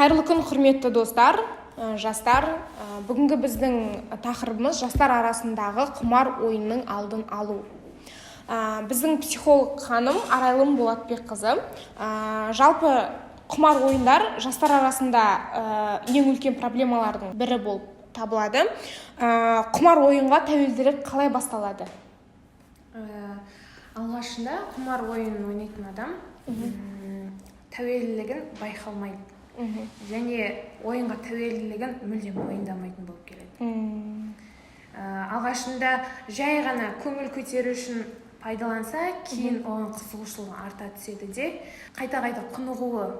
Қайырлы күн, құрметті достар, жастар. Бүгінгі біздің тақырыбымыз жастар арасындағы құмар ойынның алдын алу. Біздің психолог ханым Арайлым Болатбекқызы. Жалпы құмар ойындар жастар арасында ең үлкен проблемалардың бірі болып табылады. Құмар ойынға тәуелділік қалай басталады? Алғашында құмар ойынын ойнайтын адам тәуелділігін байқалмайды. Және ойынға тәуелділігін мүлдем мойындамайтын болып келеді. Алғашында жай ғана көңіл көтеру үшін пайдаланса, кейін оған қызығушылығы арта түседі де, қайта-қайта құнығуы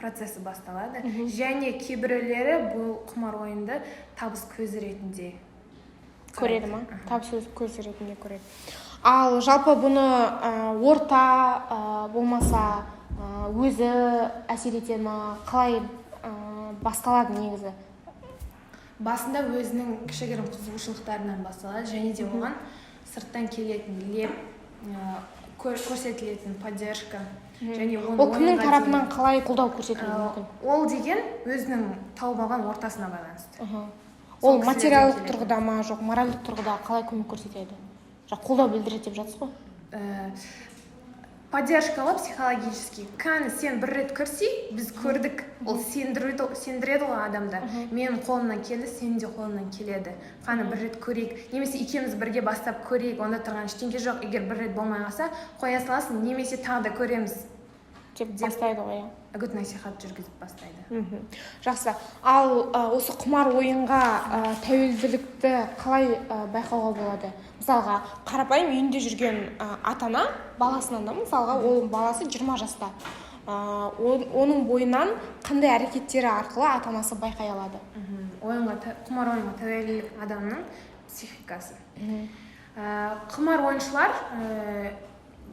процесі басталады. Және кейбіреулері бұл құмар ойынды табыс көзі ретінде көреді ма? Табыс көзі ретінде көреді. Ал жалпы бұны орта болмаса өзі әсер етеді ма? Қалай басталады негізі? Басында өзінің кішігірім қызығушылықтарынан басталады, және де оған сырттан келетін леп, көрсетілетін поддержка. Ол кімнің тарапынан қалай қолдау көрсетілуі мүмкін? Ол деген өзінің тауып алған ортасына байланысты. Ол материалдық тұрғыда ма, жоқ моральдық тұрғыда қалай көмек көрсетеді? Қолдау білдіреді деп жатсыз ғой? Поддержкалы психологический. Қаны сен бір рет көрсей, біз көрдік. Ол сендіреді ғой адамды. Менің қолымнан келді, сенің де қолымнан келеді. Қаны бір рет көрейік. Немесе екеуміз бірге бастап көрейік. Онда тұрған ештеңе жоқ. Егер бір рет болмай қалса, қоя саласың, немесе тағы да көреміз деп бастайды ғой. Үгіт насихат жүргізіп бастайды. Жақсы. Ал осы құмар ойынға тәуелділікті қалай байқауға болады? Мысалға, қарапайым үйінде жүрген ата-ана баласынан да, мысалға, ол баласы 20 жаста. Оның бойынан қандай әрекеттері арқылы ата-анасы байқай алады? Құмар ойынға тәуелділік адамның психикасы. Құмар ойыншылар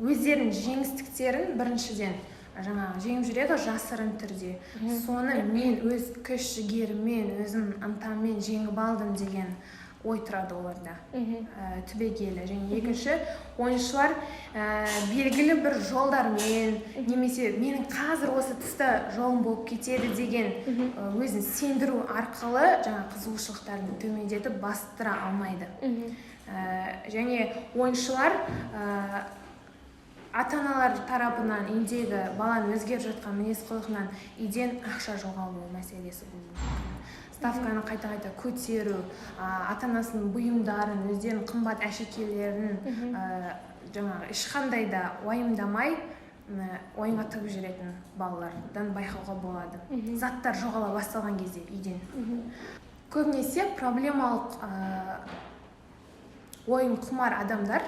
өздерінің жеңістіктерін біріншіден жеңіп жүреді жасырын түрде. Соны мен өз күш-жігеріммен, өзім ынтаммен жеңіп алдым деген ой тұрады оларда түбегейлі. Және екінші, ойыншылар белгілі бір жолдармен, немесе менің қазір осы тұста жолым болып кетеді деген өзін сендіру арқылы қызығушылықтарын төмендетіп бастыра алмайды. Және ойыншылар ата-аналар тарапынан үйдегі баланы өзгеріп жатқан мінез-құлқынан үйден ақша жоғалу мәселесі болуы. Ставканы қайта-қайта көтеру, ата-анасының бұйымдарын, өздерінің қымбат әшекейлерін ешқандай да уайымдамай ойынға тігіп жүретін балалардан байқауға болады. Заттар жоғала басталған кезде үйден. Көбінесе проблемалық ойын құмар адамдар,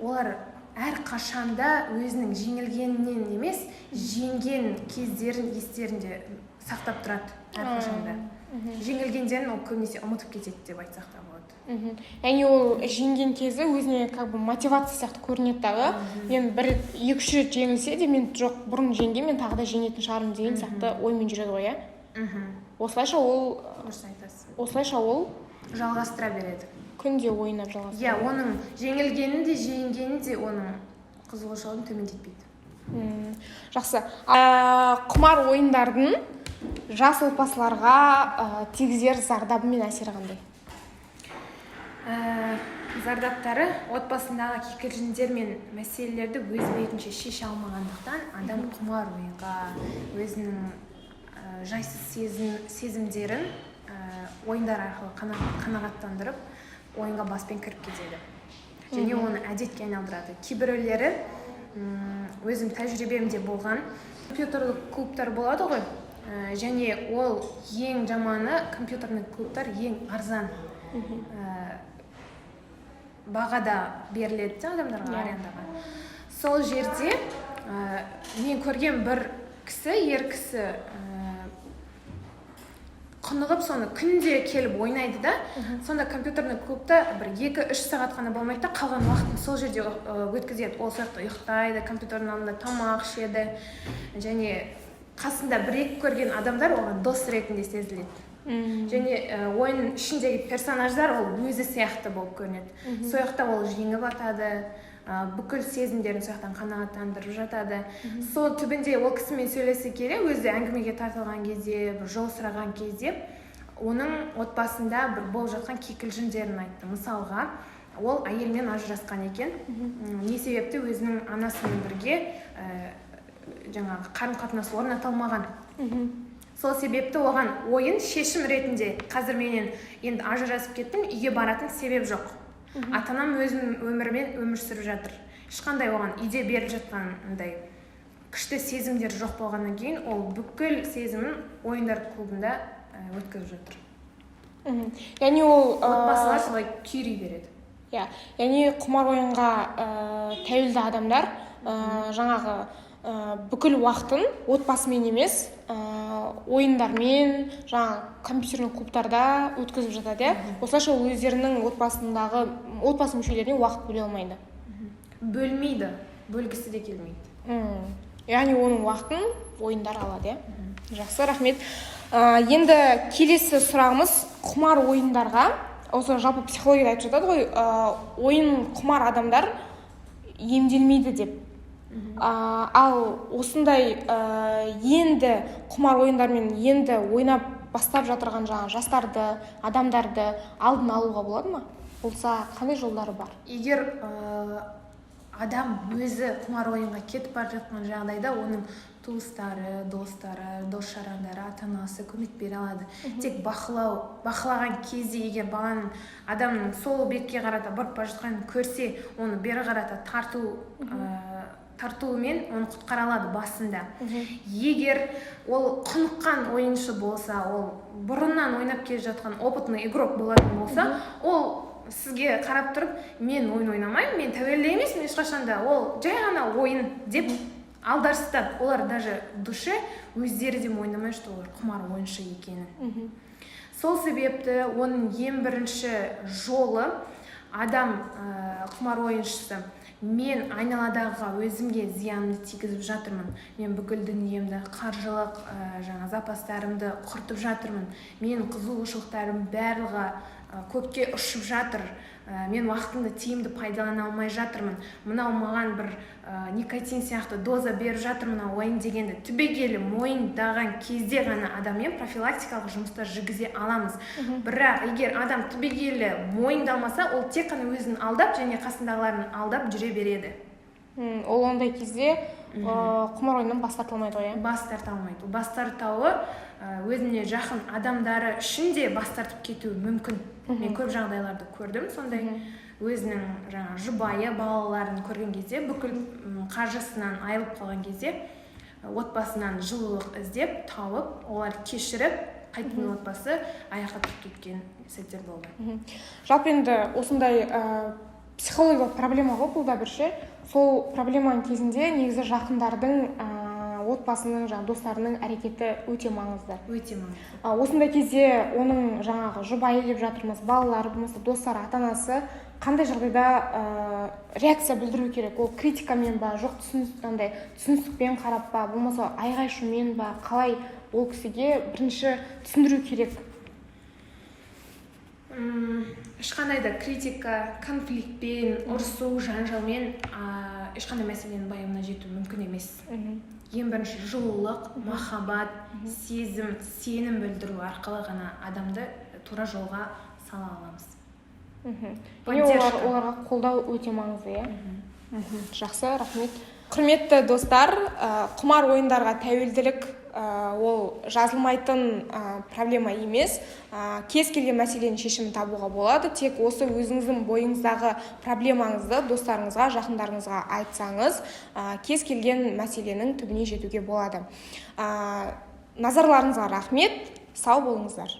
олар әр қашанда өзінің жеңілгенінен емес, жеңген кездерін естерінде сақтап тұрады әр қашанда. Жеңілгендерін ол көбінесе ұмытып кетеді деп айтсақ та болады. Яғни ол жеңген кезі өзіне мотивация сияқты көрінеді дағы. Мен бір 2-3 рет жеңілсе де, мен жоқ бұрын жеңген, мен тағы да жеңетін шығармын деген сияқты оймен жүреді ғой, Осылайша ол жалғастыра береді. Күнде ойнап жалғастыра. Оның жеңілгенін де, жеңгенін де оның қызығушылығын төмендетпейді. Жақсы. Құмар ойындардың жас отбасыларға тигізер зардабы мен әсері қандай? Зардаптары отбасындағы кикілжіңдер мен мәселелерді өз бетінше шеше алмағандықтан адам құмар ойынға өзінің жайсыз сезімдерін ойындар арқылы қанағаттандырып ойынға баспен кіріп кетеді. Және оны әдетке айналдырады. Кейбіреулері өзім тәжірибемде болған компьютерлік клубтар болады ғой. Және ол ең жаманы компьютерлік клубтар ең арзан бағада беріледі адамдарға арендаға. Сол жерде мен көрген бір ер кісі құнығып соны күнде келіп ойнайды да, сонда компьютерлік клубта бір 2-3 сағат қана болмайды да, қалған уақытын сол жерде өткізеді. Ол сияқты ұйықтайды, компьютердің алдында тамақ ішеді, және қасында 1-2 көрген адамдар оған дос ретінде сезіледі. және ойын ішіндегі персонаждар ол өзі сияқты болып көрінеді. Сол жақта ол жеңіп атады, бүкіл сезімдерін сол жақтан қанағаттандырып жатады. Сол түбінде ол кісімен сөйлесе келе өзі әңгімеге тартылған кезде, бір жол сұраған кезде оның отбасында бір болып жатқан кикілжіңдерін айтты. Мысалға, ол әйелмен ажырасқан екен. Не себепті өзінің анасымен бірге жаңағы қарым-қатынас орната алмаған. Сол себепті оған ойын шешім ретінде қазір менен енді ажырасып кеттім, үйге баратын себеп жоқ. Ата-анам өзінің өмірімен өмір сүріп жатыр. Ешқандай оған үйде беріп жатқандай күшті сезімдер жоқ болғаннан кейін ол бүкіл сезімін ойындар клубында өткізіп жатыр. Яғни ол отбасылар солай күйрей береді. Яғни құмар ойынға тәуелді адамдар жаңағы бүкіл уақытын отбасымен емес, ойындармен, жаңағы компьютерлік клубтарда өткізіп жатады. Осылайша ол өздерінің отбасы мүшелеріне уақыт бөле алмайды. Бөлмейді, бөлгісі де келмейді. Яғни оның уақытын ойындар алады. Жақсы, рахмет. Енді келесі сұрағымыз құмар ойындарға, осы жалпы психологияда айтып жатады ғой, ойын құмар адамдар емделмейді деп. Ал осындай енді құмар ойындармен енді ойнап бастап жатырған жаңа жастарды, адамдарды алдын алуға болады ма? Болса, қандай жолдары бар? Егер адам өзі құмар ойынға кетіп бара жатқан жағдайда оның туыстары, достары, дос-жарандары, ата-анасы көмек бере алады. Тек бақылаған кезде егер баланың адамның сол бетке қарата бұрып бара жатқанын көрсе, оны бері қарата тартуымен оны құтқара алады басында. Егер ол құныққан ойыншы болса, ол бұрыннан ойнап келе жатқан опытный игрок болатын болса, ол сізге қарап тұрып, мен ойын ойнамаймын, мен тәуелді емеспін ешқашанда, ол жай ғана ойын деп алдарыстап, олар даже душе өздері де мойындамай, что олар құмар ойыншы екенін. Сол себепті оның ең бірінші жолы адам құмар ойыншысы мен айналадағы өзімге зиянды тигізіп жатырмын. Мен бүкіл дүниемді, қаржылық запастарымды құртып жатырмын. Мен қызығушылықтарым барлығы көкке ұшып жатыр. Мен уақытымды тиімді пайдалана алмай жатырмын. Мынау маған бір никотин сияқты доза беріп жатыр мынау ойын дегенді түбегейлі мойындаған кезде ғана адаммен профилактикалық жұмыстар жүргізе аламыз. Бірақ егер адам түбегейлі мойындалмаса, ол тек қана өзін алдап және қасындағыларын алдап жүре береді. Ол ондай кезде құмар ойыннан бас тарта алмайды ғой? Бас тарта алмайды. Бас тартауы өзіне жақын адамдары үшін де бас тартып кетуі мүмкін. Мен көп жағдайларды көрдім, сондай өзінің жұбайы, балаларын көрген кезде, бүкіл қаржысынан айырылып қалған кезде, отбасынан жылылық іздеп, тауып, олар кешіріп, қайтадан отбасы аяққа тұрып кеткен сәттер болды. Жалпы енді осындай психологиялық проблема ғой бұл да бірше. Сол проблеманың кезінде негізі жақындардың, отбасының, достарының әрекеті өте маңызды. Өте маңызды. Осындай кезде оның жаңағы жұбайы деп жатырмыз, балалары, болмаса достары, ата-анасы қандай жағдайда реакция білдіру керек? Ол критикамен ба, жоқ түсіністікпен қарап па, болмаса айғай-шумен ба, қалай ол кісіге бірінші түсіндіру керек? Ешқандай да критика, конфликтпен, ұрысу, жанжалмен ешқандай мәселенің байыбына жету мүмкін емес. Ең бірінші жылулық, махаббат, сезім, сенім білдіру арқылы ғана адамды тура жолға сала аламыз. Оларға қолдау өте маңызды, Жақсы, рахмет. Құрметті достар, құмар ойындарға тәуелділік ол жазылмайтын проблема емес. Кез келген мәселенің шешімін табуға болады. Тек осы өзіңіздің бойыңыздағы проблемаңызды достарыңызға, жақындарыңызға айтсаңыз, кез келген мәселенің түбіне жетуге болады. Назарларыңызға рахмет. Сау болыңыздар.